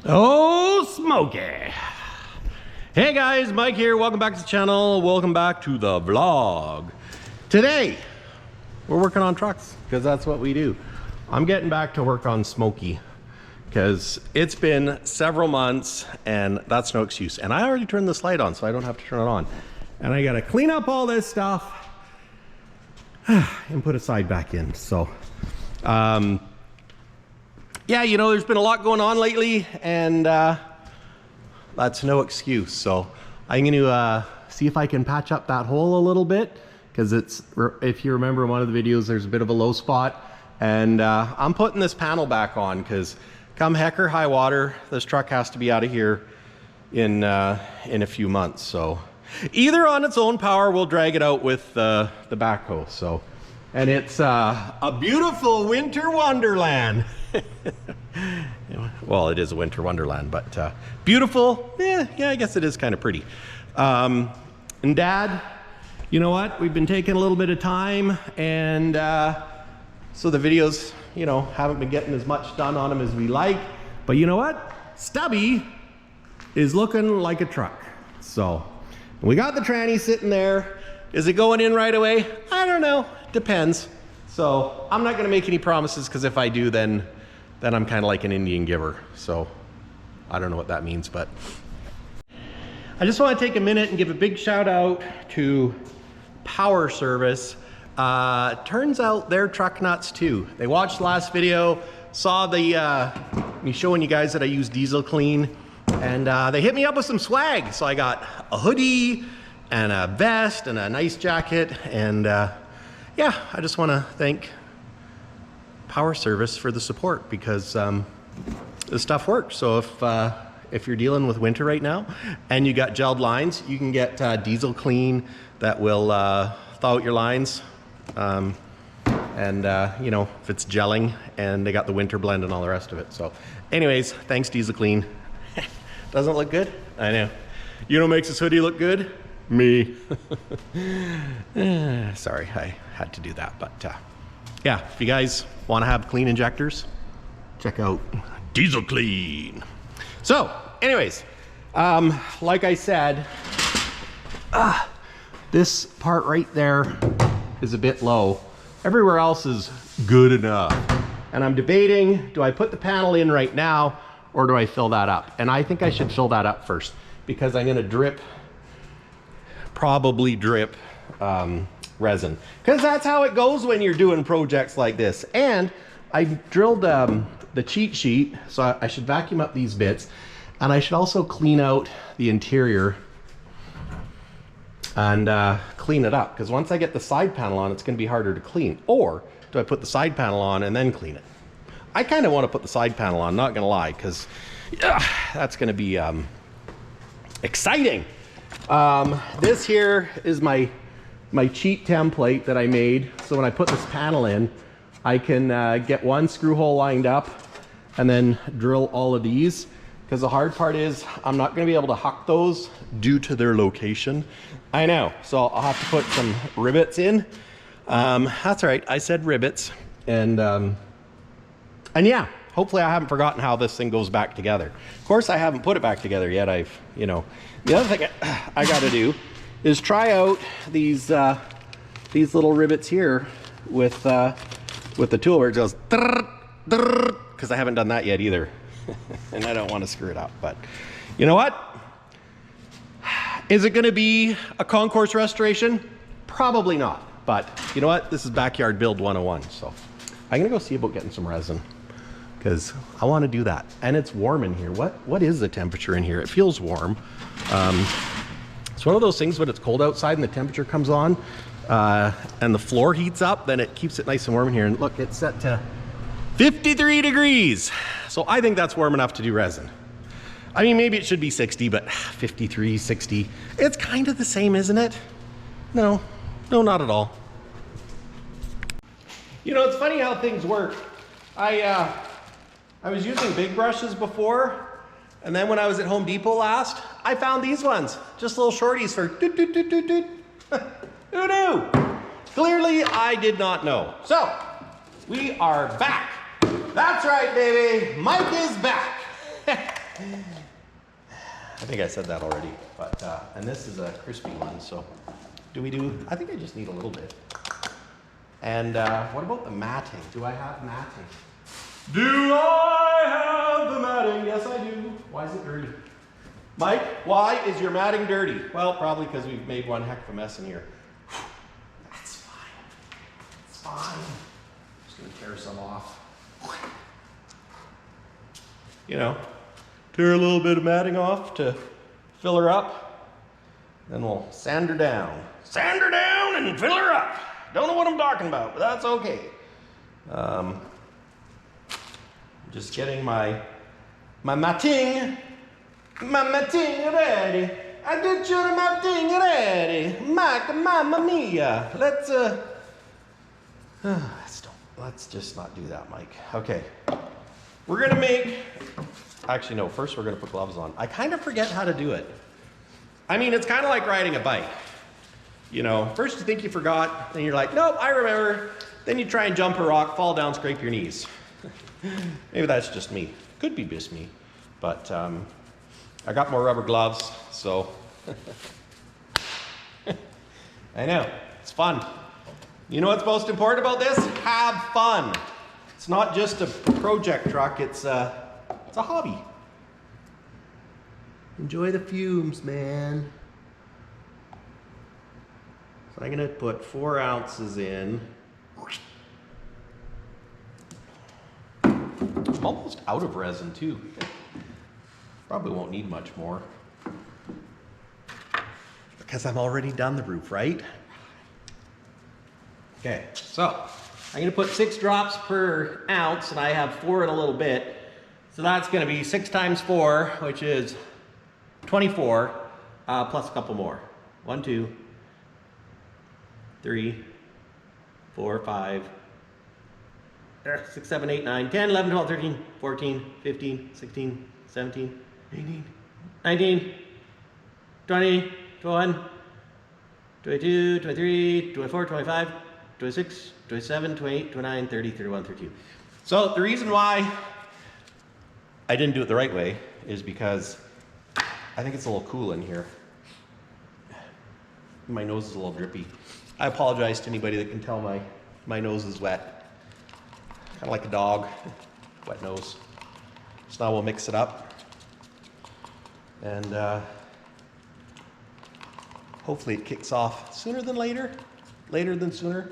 Oh, Smokey. Hey guys, Mike here. Welcome back to the channel. Welcome back to the vlog. Today, we're working on trucks because that's what we do. I'm getting back to work on Smokey because it's been several months and that's no excuse. And I already turned this light on, so I don't have to turn it on. And I got to clean up all this stuff and put a side back in. So, yeah, you know, there's been a lot going on lately, and that's no excuse. So I'm going to see if I can patch up that hole a little bit, because it's, if you remember in one of the videos, there's a bit of a low spot, and I'm putting this panel back on because come heck or high water, this truck has to be out of here in a few months. So either on its own power, we'll drag it out with the backhoe. So, and it's a beautiful winter wonderland. Well, it is a winter wonderland, but beautiful. Yeah, I guess it is kind of pretty. And Dad, you know what? We've been taking a little bit of time, and so the videos, you know, haven't been getting as much done on them as we like. But you know what? Stubby is looking like a truck. So we got the tranny sitting there. Is it going in right away? I don't know. Depends. So I'm not going to make any promises, because if I do, then I'm kind of like an Indian giver. So I don't know what that means, but I just want to take a minute and give a big shout out to Power Service. Turns out they're truck nuts too. They watched the last video, saw me showing you guys that I use diesel clean, and they hit me up with some swag. So I got a hoodie and a vest and a nice jacket, and yeah, I just want to thank Power Service for the support, because this stuff works. So if you're dealing with winter right now and you got gelled lines, you can get diesel clean that will thaw out your lines. And you know, if it's gelling, and they got the winter blend and all the rest of it. So anyways, thanks Diesel Clean. Doesn't it look good? I know. You know what makes this hoodie look good? Me. Sorry, I had to do that, but yeah, if you guys want to have clean injectors, check out Diesel Clean. So anyways, like I said, this part right there is a bit low. Everywhere else is good enough. And I'm debating, do I put the panel in right now, or do I fill that up? And I think I should fill that up first, because I'm going to probably drip resin, because that's how it goes when you're doing projects like this. And I drilled the cheat sheet, so I should vacuum up these bits, and I should also clean out the interior and clean it up, because once I get the side panel on, it's going to be harder to clean. Or do I put the side panel on and then clean it? I kind of want to put the side panel on, not going to lie, because that's going to be exciting. This here is my cheat template that I made, so when I put this panel in, I can get one screw hole lined up and then drill all of these, because the hard part is I'm not going to be able to huck those due to their location. I know, so I'll have to put some rivets in. That's all right, I said rivets. And yeah, hopefully I haven't forgotten how this thing goes back together. Of course, I haven't put it back together yet. You know, the other thing I got to do is try out these little rivets here with the tool, where it goes, because I haven't done that yet either. And I don't want to screw it up, but you know what? Is it going to be a concourse restoration? Probably not, but you know what? This is Backyard Build 101, so I'm going to go see about getting some resin, because I want to do that. And it's warm in here. What is the temperature in here? It feels warm. It's one of those things when it's cold outside and the temperature comes on and the floor heats up, then it keeps it nice and warm in here. And look, it's set to 53 degrees. So I think that's warm enough to do resin. I mean, maybe it should be 60, but 53, 60, it's kind of the same, isn't it? No, not at all. You know, it's funny how things work. I was using big brushes before, and then when I was at Home Depot last, I found these ones, just little shorties for doot, doot, doot, doot, doot. Who knew? Clearly, I did not know. So, we are back. That's right, baby. Mike is back. I think I said that already, but, and this is a crispy one, so I think I just need a little bit. And what about the matting? Do I have matting? Do I have the matting? Yes, I do. Why is it dirty? Mike, why is your matting dirty? Well, probably because we've made one heck of a mess in here. That's fine. It's fine. Just gonna tear some off. You know, tear a little bit of matting off to fill her up. Then we'll sand her down. Sand her down and fill her up. Don't know what I'm talking about, but that's okay. Just getting my matting ready. I get your matting ready. Mamma mia. Let's just not do that, Mike. Okay. We're gonna make, actually no, first we're gonna put gloves on. I kind of forget how to do it. I mean, it's kind of like riding a bike. You know, first you think you forgot, then you're like, nope, I remember. Then you try and jump a rock, fall down, scrape your knees. Maybe that's just me. Could be just me. But I got more rubber gloves, so. I know, it's fun. You know what's most important about this? Have fun. It's not just a project truck, it's a hobby. Enjoy the fumes, man. So I'm gonna put 4 ounces in. I'm almost out of resin too. Probably won't need much more. Because I'm already done the roof, right? Okay, so I'm gonna put 6 drops per ounce and I have 4 in a little bit. So that's gonna be 6 times 4, which is 24, plus a couple more. 1, 2, 3, 4, 5, 6, 7, 8, 9, 10, 11, 12, 13, 14, 15, 16, 17, 18, 19, 20, 21, 22, 23, 24, 25, 26, 27, 28, 29, 30, 31, 32. So the reason why I didn't do it the right way is because I think it's a little cool in here. My nose is a little drippy. I apologize to anybody that can tell my nose is wet. Kind of like a dog, wet nose. So now we'll mix it up. And hopefully it kicks off sooner than later. Later than sooner.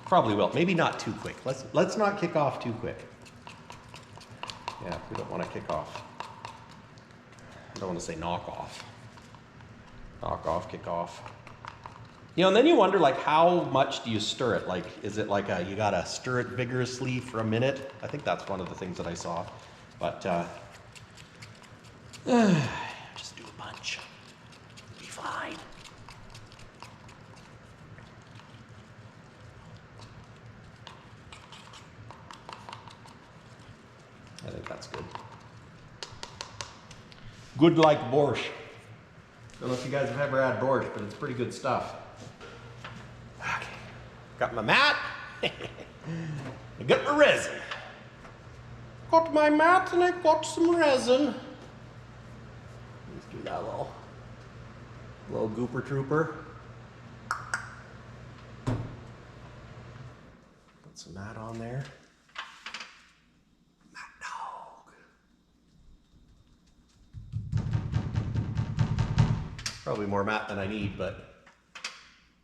Probably will. Maybe not too quick. Let's not kick off too quick. Yeah, we don't want to kick off. I don't want to say knock off. Knock off, kick off. You know, and then you wonder, like, how much do you stir it? Like, is it like you gotta stir it vigorously for a minute? I think that's one of the things that I saw. But just do a bunch. Be fine. I think that's good. Good like borscht. Don't know if you guys have ever had borscht, but it's pretty good stuff. Okay. Got my mat. I got my resin. Got my mat and I got some resin. Let's do that little gooper trooper. Put some mat on there. Probably more mat than I need, but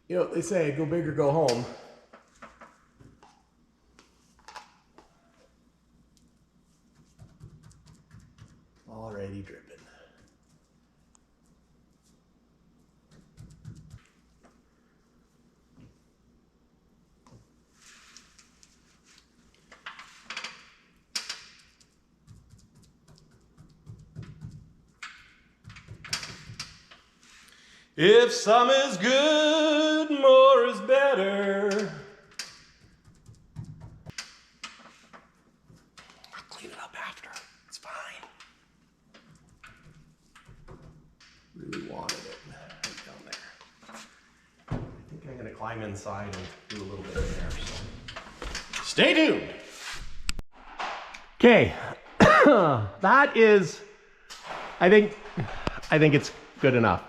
you know what they say, go big or go home. Already dripping. If some is good, more is better. I'll clean it up after. It's fine. Really wanted it right down there. I think I'm going to climb inside and do a little bit in there. So stay tuned. Okay. that is, I think it's good enough.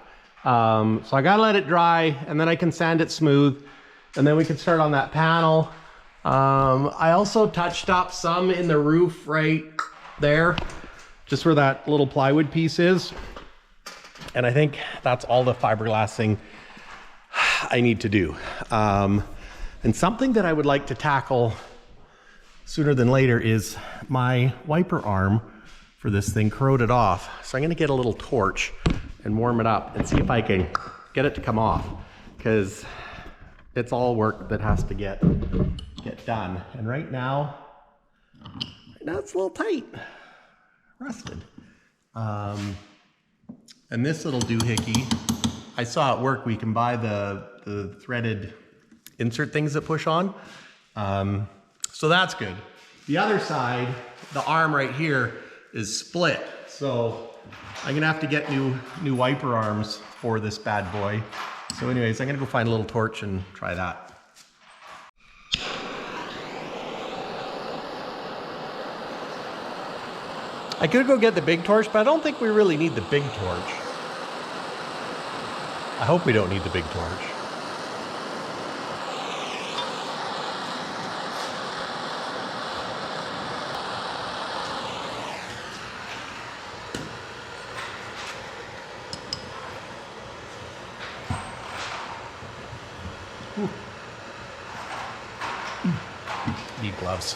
So I gotta let it dry, and then I can sand it smooth, and then we can start on that panel. I also touched up some in the roof right there, just where that little plywood piece is. And I think that's all the fiberglassing I need to do. And something that I would like to tackle sooner than later is my wiper arm for this thing corroded off. So I'm gonna get a little torch and warm it up and see if I can get it to come off, because it's all work that has to get done. And right now it's a little tight, rusted. And this little doohickey, I saw at work, we can buy the threaded insert things that push on. So that's good. The other side, the arm right here is split. So I'm gonna have to get new wiper arms for this bad boy. So anyways, I'm gonna go find a little torch and try that. I could go get the big torch, but I don't think we really need the big torch. I hope we don't need the big torch. Ooh. Need gloves.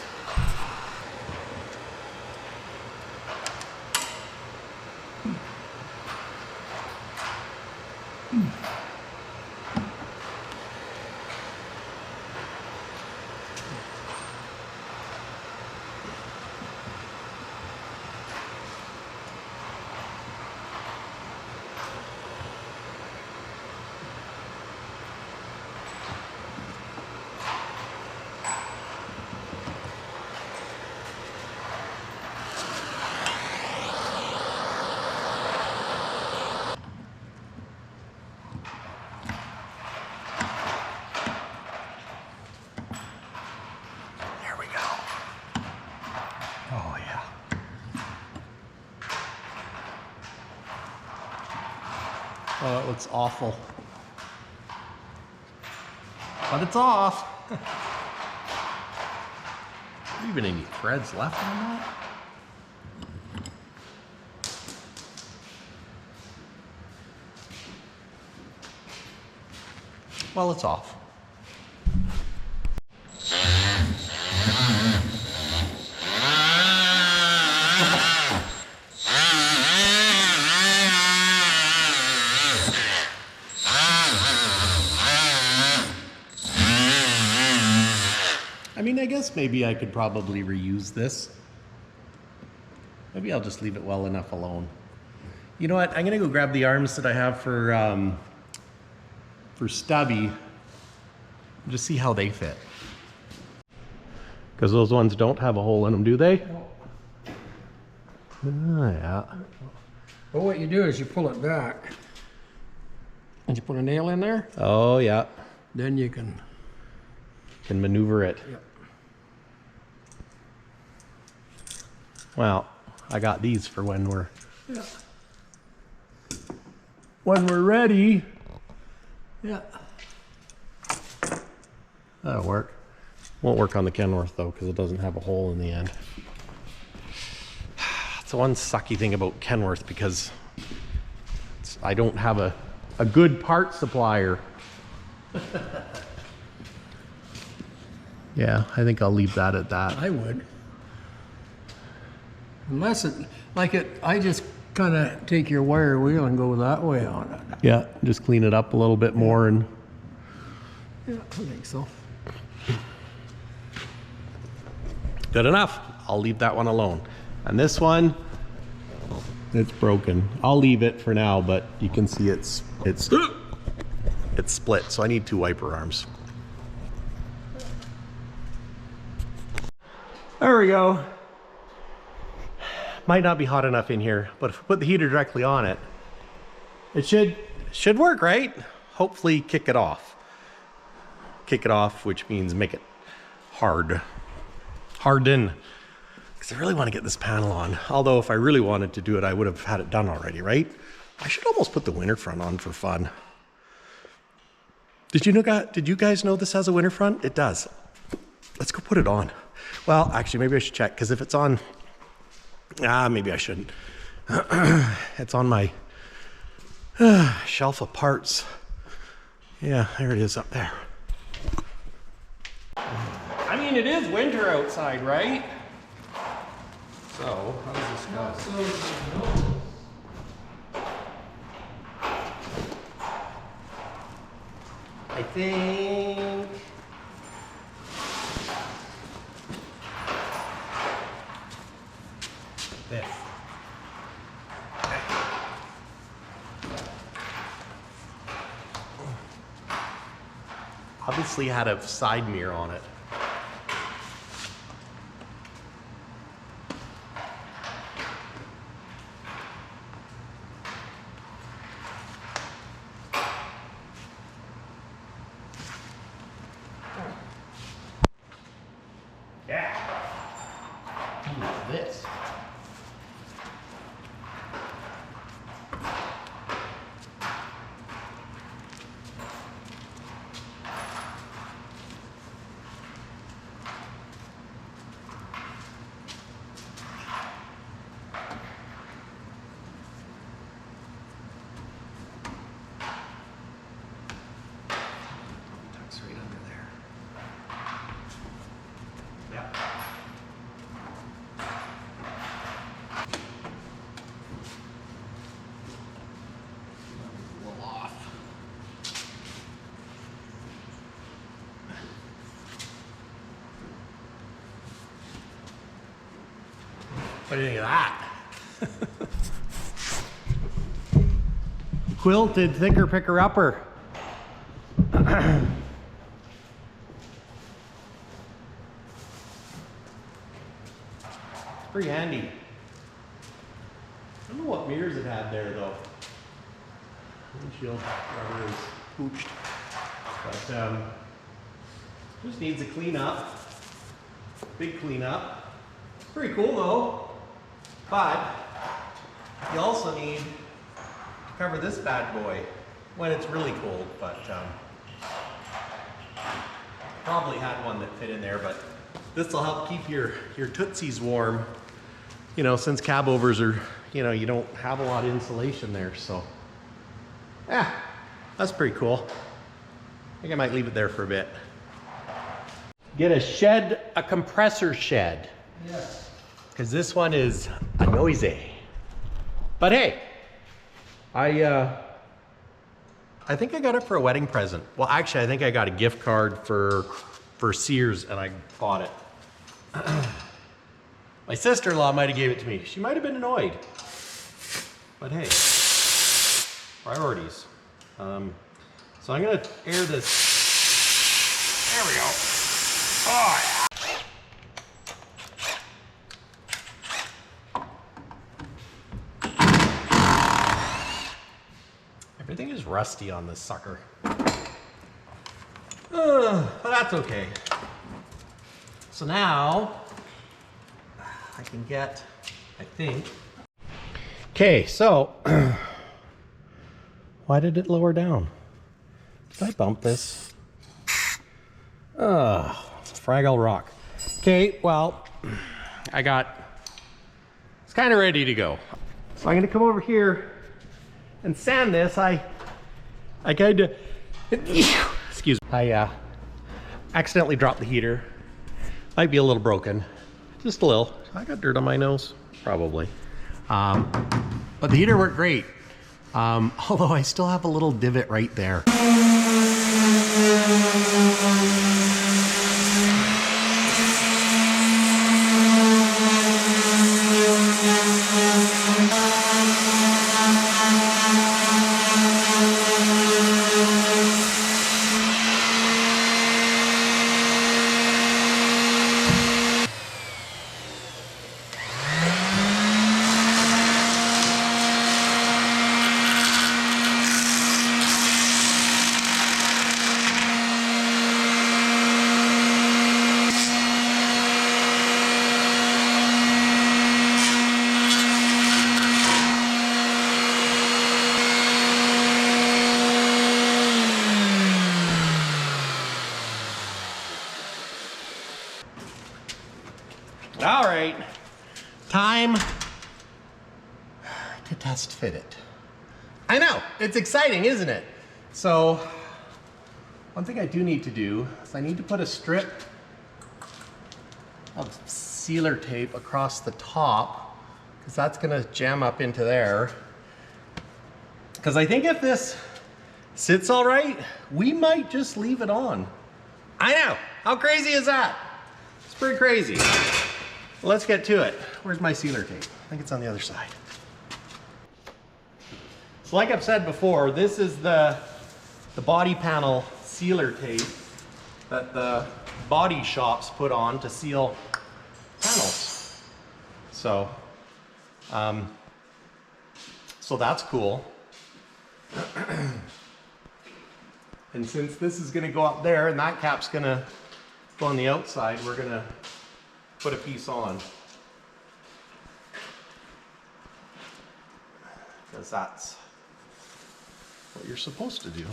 Oh, it looks awful. But it's off. Even any threads left on that? Well, it's off. I mean, I guess maybe I could probably reuse this. Maybe I'll just leave it well enough alone. You know what? I'm gonna go grab the arms that I have for stubby, and just see how they fit. Because those ones don't have a hole in them, do they? Oh, yeah. Well, what you do is you pull it back and you put a nail in there. Oh, yeah. Then you can maneuver it. Yep. Well, I got these for when we're ready. Yeah. That'll work. Won't work on the Kenworth though, because it doesn't have a hole in the end. It's the one sucky thing about Kenworth, because I don't have a good part supplier. Yeah, I think I'll leave that at that. I would. Unless it, like it, I just kind of take your wire wheel and go that way on it. Yeah, just clean it up a little bit more and... Yeah, I think so. Good enough. I'll leave that one alone. And this one, it's broken. I'll leave it for now, but you can see it's split, so I need 2 wiper arms. There we go. Might not be hot enough in here, but if we put the heater directly on it, it should work, right? Hopefully kick it off. Kick it off, which means make it hard. Harden. because I really want to get this panel on. Although if I really wanted to do it, I would have had it done already, right? I should almost put the winter front on for fun. Did you guys know this has a winter front? It does. Let's go put it on. Well, actually, maybe I should check, because if it's on, maybe I shouldn't. It's on my shelf of parts. Yeah, there it is up there. I mean, it is winter outside, right? So, how does this go? I think this. Okay. Obviously had a side mirror on it. This. Tucks right under there. Yep. What do you think of that? Quilted thicker picker upper. Pretty handy. I don't know what mirrors it had there though. Windshield rubber is pooched. But just needs a cleanup. Big cleanup. Pretty cool though. But you also need to cover this bad boy when it's really cold. But probably had one that fit in there, but this will help keep your tootsies warm. You know, since cabovers are, you know, you don't have a lot of insulation there, so yeah, that's pretty cool. I think I might leave it there for a bit. Get a shed, a compressor shed. Yes. Because this one is a noisy. But hey, I think I got it for a wedding present. Well, actually, I think I got a gift card for Sears, and I bought it. My sister-in-law might have gave it to me. She might have been annoyed. But hey, priorities. So I'm gonna air this. There we go. Oh, yeah. Everything is rusty on this sucker. But that's okay. So now I can get, I think. Okay, so why did it lower down? Did I bump this? Fraggle rock. Okay, well, it's kind of ready to go. So I'm gonna come over here and sand this. I kind of, excuse me, I accidentally dropped the heater. Might be a little broken, just a little. I got dirt on my nose, probably. But the heater worked great. Although I still have a little divot right there. to test fit it. I know, it's exciting, isn't it? So, one thing I do need to do is I need to put a strip of sealer tape across the top, because that's gonna jam up into there. Because I think if this sits all right, we might just leave it on. I know, how crazy is that? It's pretty crazy. Let's get to it. Where's my sealer tape? I think it's on the other side. So like I've said before, this is the body panel sealer tape that the body shops put on to seal panels. So, so that's cool. And since this is gonna go up there and that cap's gonna go on the outside, we're gonna put a piece on. Because that's what you're supposed to do.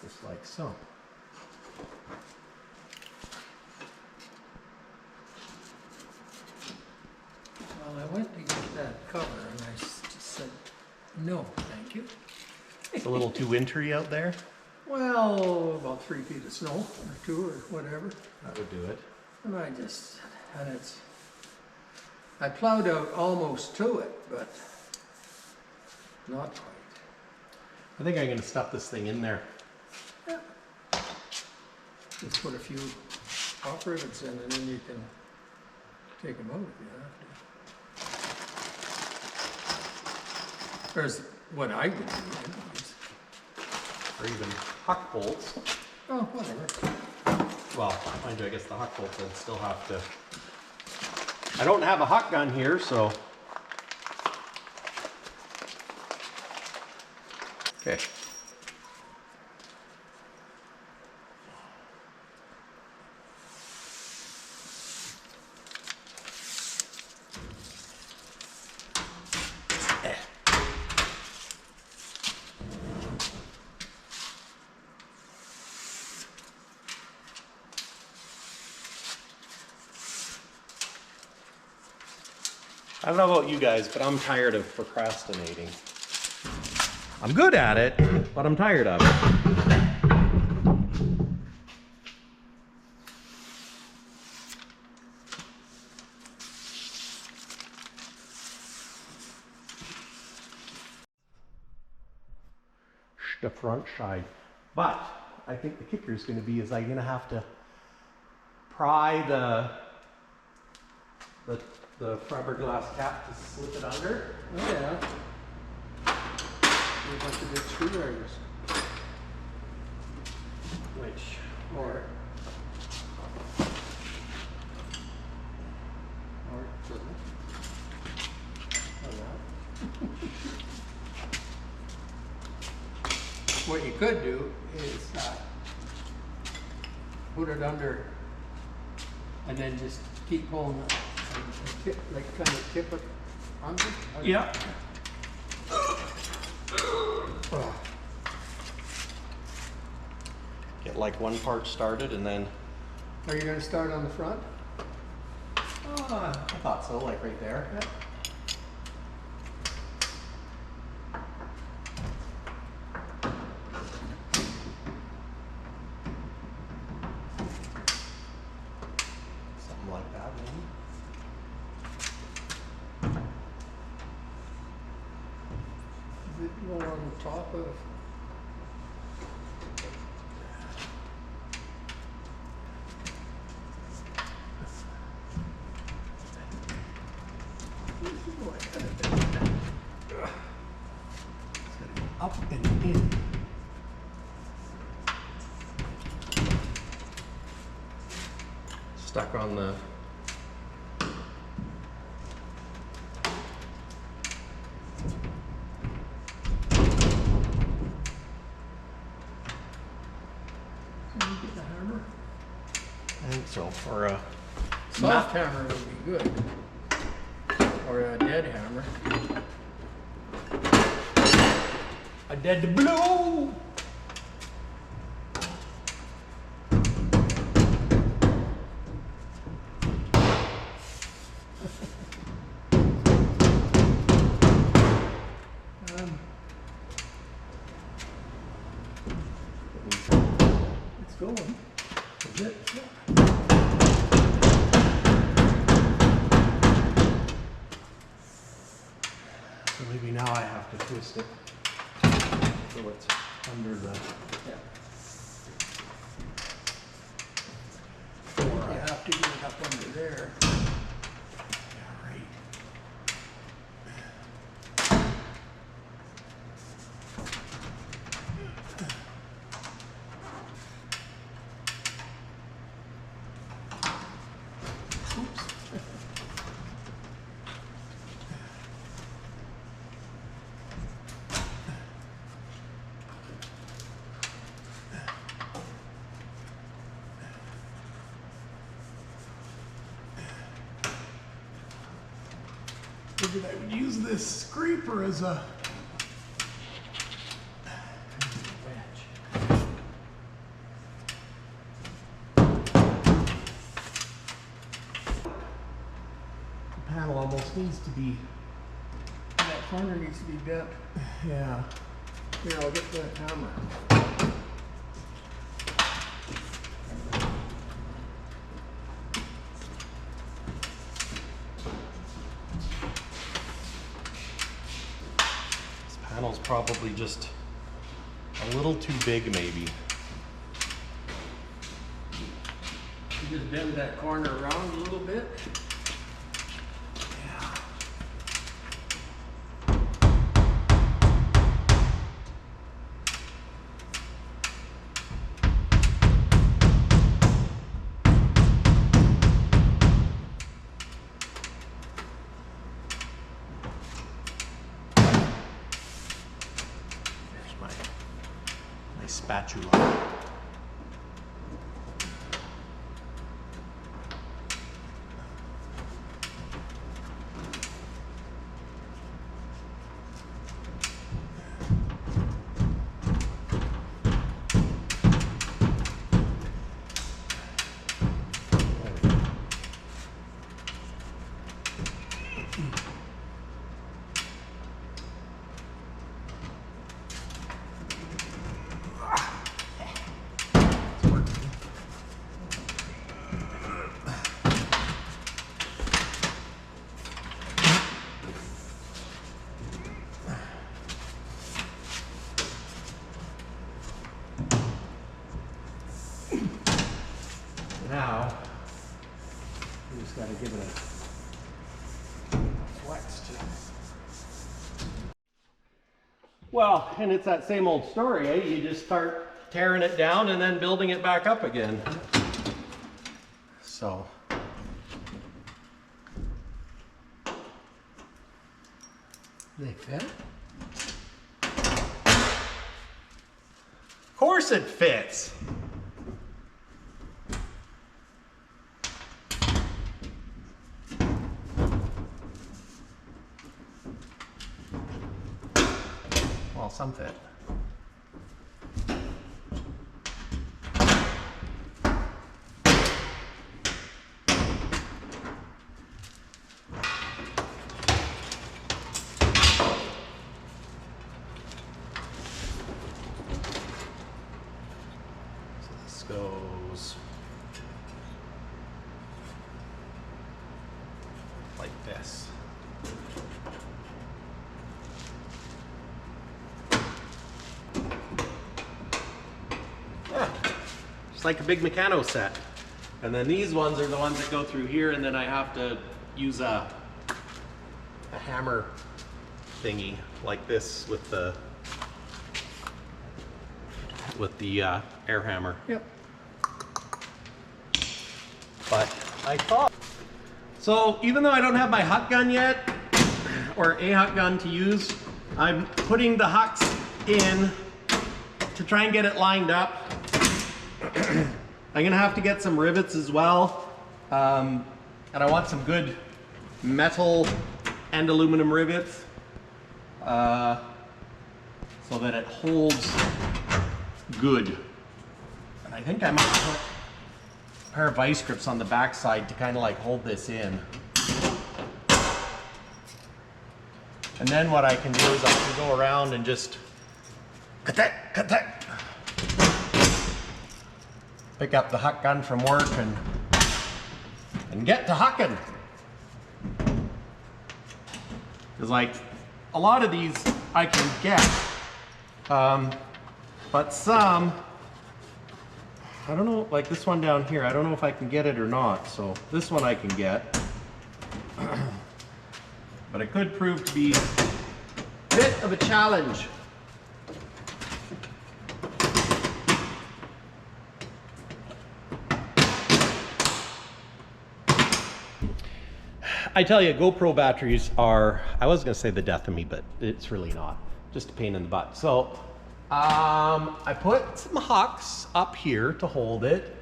Just like so. Well, I went to get that cover and I just said, no, thank you. It's a little too wintry out there. Well, about 3 feet of snow, or 2, or whatever. That would do it. And I plowed out almost to it, but not quite. I think I'm going to stuff this thing in there. Yeah. Just put a few top rivets in and then you can take them out if you have to. There's what I would do anyways. Or even huck bolts. Oh, whatever. Well, mind you, I guess the huck bolts I'd still have to. I don't have a huck gun here, so. Okay. I don't know about you guys, but I'm tired of procrastinating. I'm good at it, but I'm tired of it. The front side. But I think the kicker is going to be I'm going to have to pry the fiberglass cap to slip it under. Oh yeah. There's a bunch of big screwdrivers. Which, Or doesn't it? Oh, yeah. What you could do is put it under and then just keep pulling it. Like kind of tip it under? yeah. Get like one part started and then. Are you going to start on the front? I thought so, like right there. Yeah. Something like that, maybe. Is it more on the top of? Up and in. Stuck on the. Can you get the hammer? I think so. Or a Soft hammer would be good. Or a dead hammer. a dead blue. bit. So maybe now I have to twist it so it's under the. You have to get it up under there. Yeah, right. Oops. Figured I would use this scraper as a wedge. The panel almost needs to be. That corner needs to be bent. Yeah. Here, I'll get the hammer. This panel's probably just a little too big, maybe. You just bend that corner around a little bit. Yeah. There's my spatula. Now, we just got to give it a flex to. Well, and it's that same old story, eh? You just start tearing it down and then building it back up again. So. They fit? Of course it fits. Well, some fit. So this goes like this. Just like a big Meccano set. And then these ones are the ones that go through here, and then I have to use a hammer thingy like this with the air hammer. Yep. But I thought, so even though I don't have my hot gun yet, or a hot gun to use, I'm putting the hucks in to try and get it lined up. I'm gonna have to get some rivets as well, and I want some good metal and aluminum rivets so that it holds good. And I think I might put a pair of vice grips on the back side to kind of like hold this in. And then what I can do is I can go around and just cut that, pick up the huck gun from work and get to hucking. Because like a lot of these I can get, but some, I don't know, like this one down here, I don't know if I can get it or not. So this one I can get, but it could prove to be a bit of a challenge. I tell you, GoPro batteries are, I was gonna say the death of me, but it's really not. Just a pain in the butt. So, I put some hucks up here to hold it,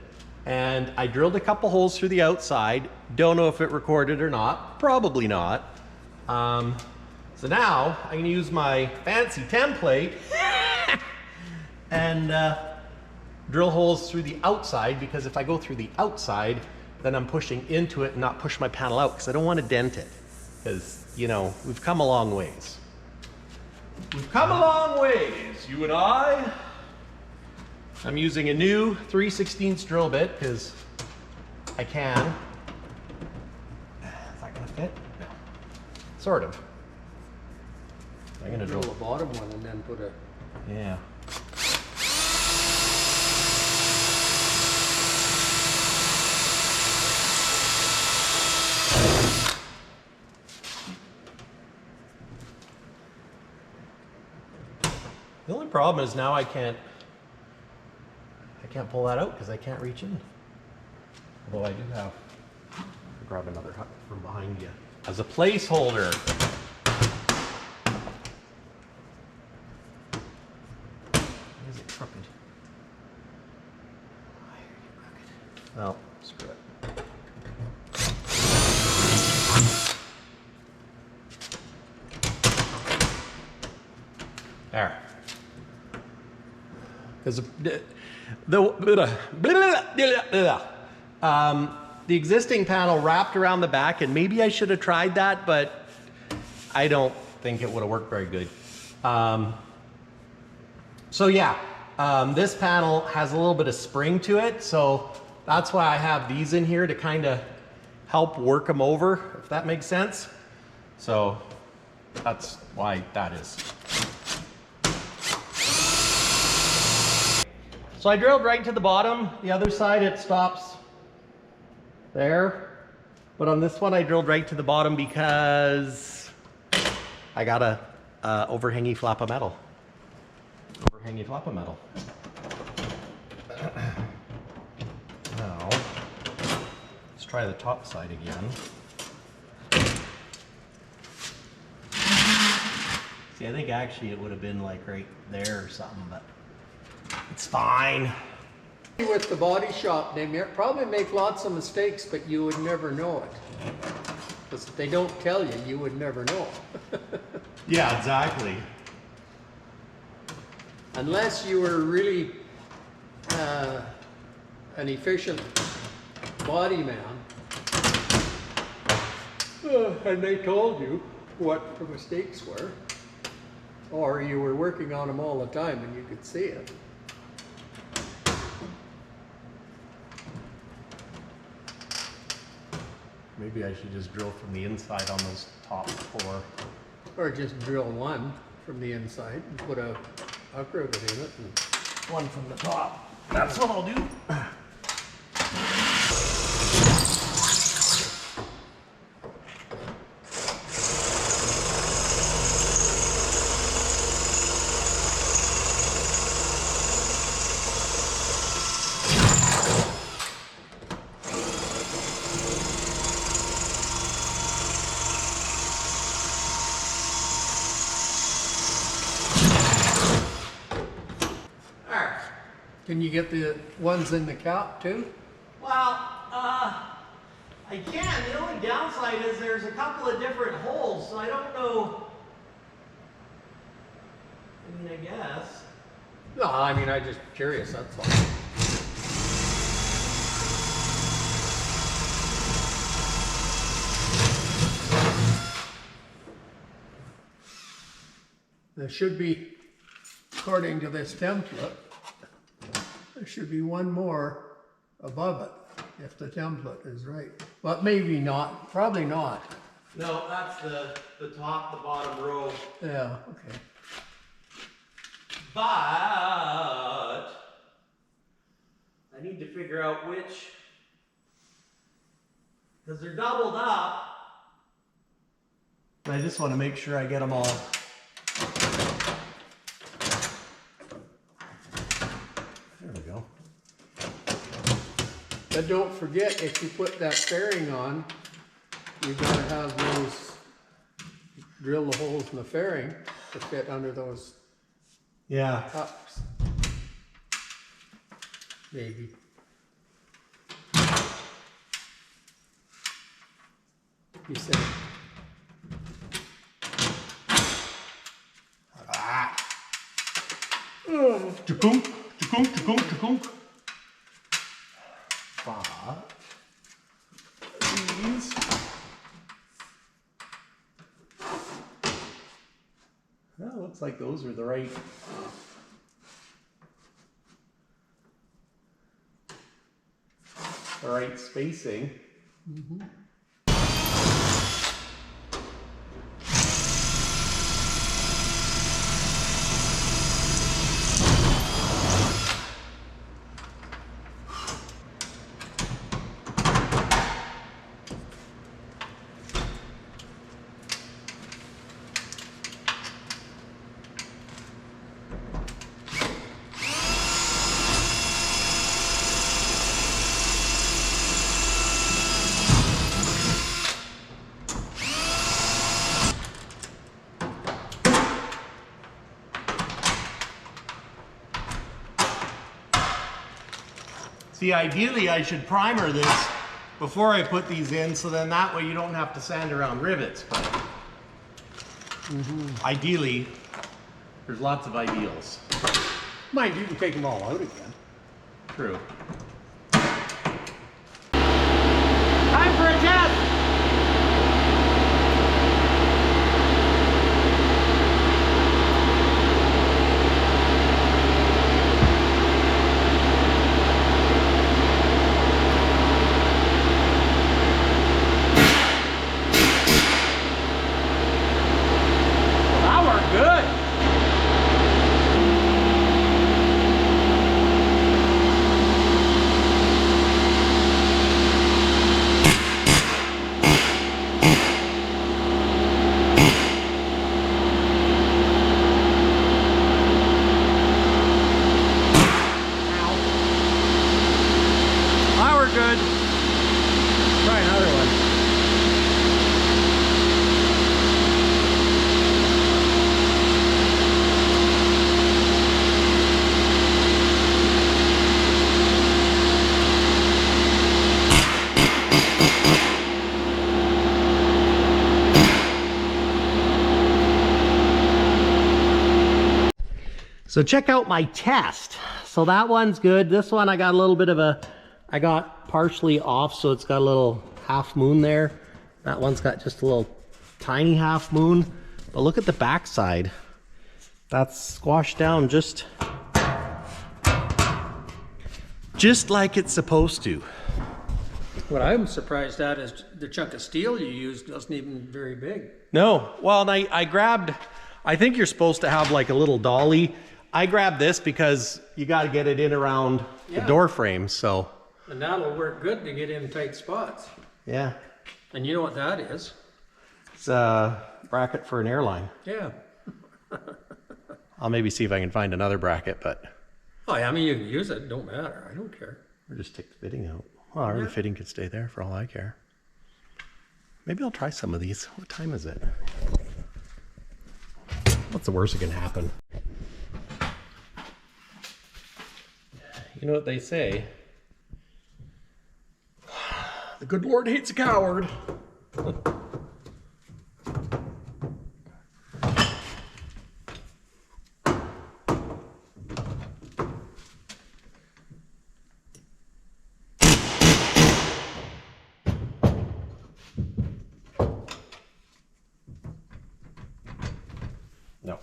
and I drilled a couple holes through the outside. Don't know if it recorded or not, probably not. So now, I'm gonna use my fancy template and drill holes through the outside, because if I go through the outside, then I'm pushing into it and not push my panel out, because I don't want to dent it. Because, you know, we've come a long ways. We've come a long ways, you and I. I'm using a new 3/16 drill bit, because I can. Is that going to fit? No. Sort of. I'm going to drill the bottom one and then put a... Yeah. The only problem is now I can't pull that out because I can't reach in. Although I do have, I'll grab another hook from behind you as a placeholder. Why is it crooked? Why are you crooked? Well, screw it. There. Because the existing panel wrapped around the back, and maybe I should have tried that, but I don't think it would have worked very good. So yeah, this panel has a little bit of spring to it, so that's why I have these in here to kind of help work them over, if that makes sense. So that's why that is. So I drilled right to the bottom. The other side, it stops there. But on this one, I drilled right to the bottom because I got a overhangy flap of metal. Overhangy flap of metal. Now, let's try the top side again. See, I think actually it would have been like right there or something, but it's fine. With the body shop, they probably make lots of mistakes, but you would never know it. Because if they don't tell you, you would never know. Yeah, exactly. Unless you were really an efficient body man, and they told you what the mistakes were, or you were working on them all the time and you could see it. Maybe I should just drill from the inside on those top four. Or just drill one from the inside and put a hook rivet in it. And one from the top. That's what I'll do. can you get the ones in the cap too? Well, I can. The only downside is there's a couple of different holes, so I don't know. I mean, I guess. No, I mean, I'm just curious, that's all. There should be, according to this template, there should be one more above it, if the template is right. But maybe not, probably not. No, that's the top, the bottom row. Yeah, okay. But I need to figure out which, because they're doubled up. I just want to make sure I get them all. There we go. But don't forget, if you put that fairing on, you gotta have those, drill the holes in the fairing to fit under those Yeah. cups. Maybe. You said. Chukunk, chukunk, chukunk, chukunk. But these. Well, it looks like those are the right. The right spacing. Mm-hmm. See, ideally I should primer this before I put these in, so then that way you don't have to sand around rivets. But ideally, there's lots of ideals. Mind you can take them all out again. True. Time for a test! Good. Try another one. So check out my test. So that one's good. This one I got a little bit of a, I got partially off, so it's got a little half moon there. That one's got just a little tiny half moon. But look at the back side. That's squashed down just like it's supposed to. What I'm surprised at is the chunk of steel you used wasn't even very big. No, well, and I grabbed, I think you're supposed to have like a little dolly. I grabbed this because you got to get it in around the door frame, so. And that'll work good to get in tight spots. Yeah. And you know what that is? It's a bracket for an airline. Yeah. I'll maybe see if I can find another bracket, but. Oh, yeah, I mean, you can use it. Don't matter. I don't care. Or just take the fitting out. Well, or the fitting could stay there for all I care. Maybe I'll try some of these. What time is it? What's the worst that can happen? You know what they say? The good Lord hates a coward. No.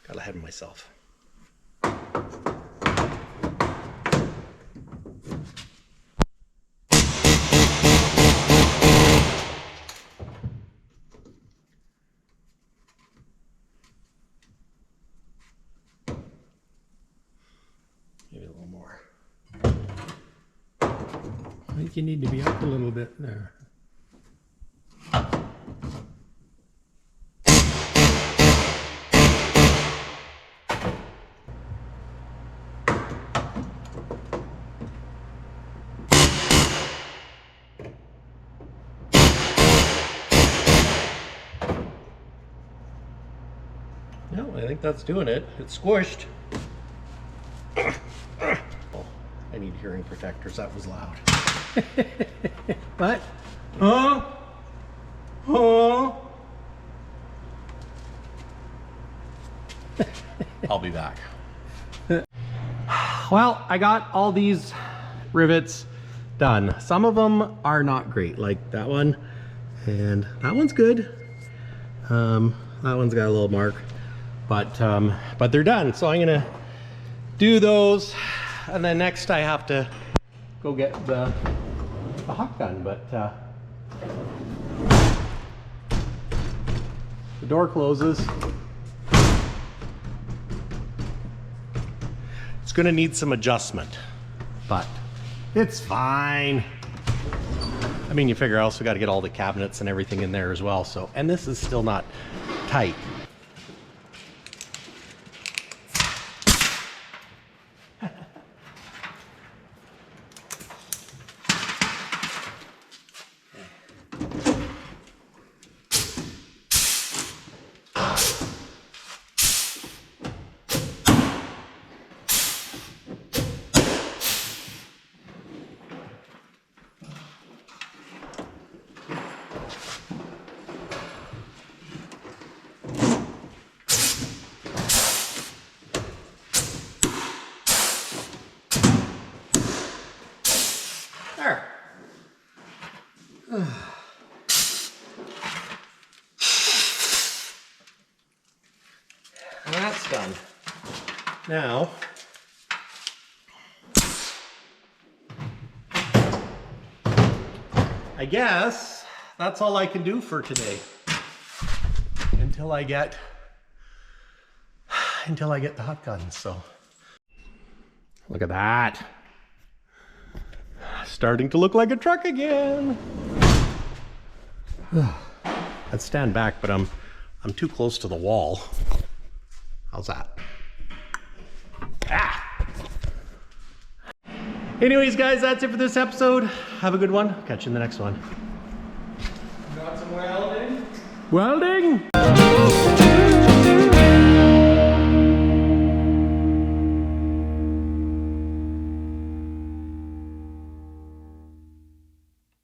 Got ahead of myself. I think you need to be up a little bit there. No, I think that's doing it. It's squished. Oh, I need hearing protectors. That was loud. What? Huh? Huh? I'll be back. Well, I got all these rivets done. Some of them are not great, like that one, and that one's good. That one's got a little mark, but they're done. So I'm gonna do those, and then next I have to go get the hot gun. But the door closes. It's gonna need some adjustment, but it's fine. I mean, you figure I also got to get all the cabinets and everything in there as well. So, and this is still not tight. There. And that's done. Now, I guess that's all I can do for today until I get the hot gun. So look at that. Starting to look like a truck again. I'd stand back, but I'm too close to the wall. How's that? Ah! Anyways, guys, that's it for this episode. Have a good one. Catch you in the next one. Got some welding? Welding?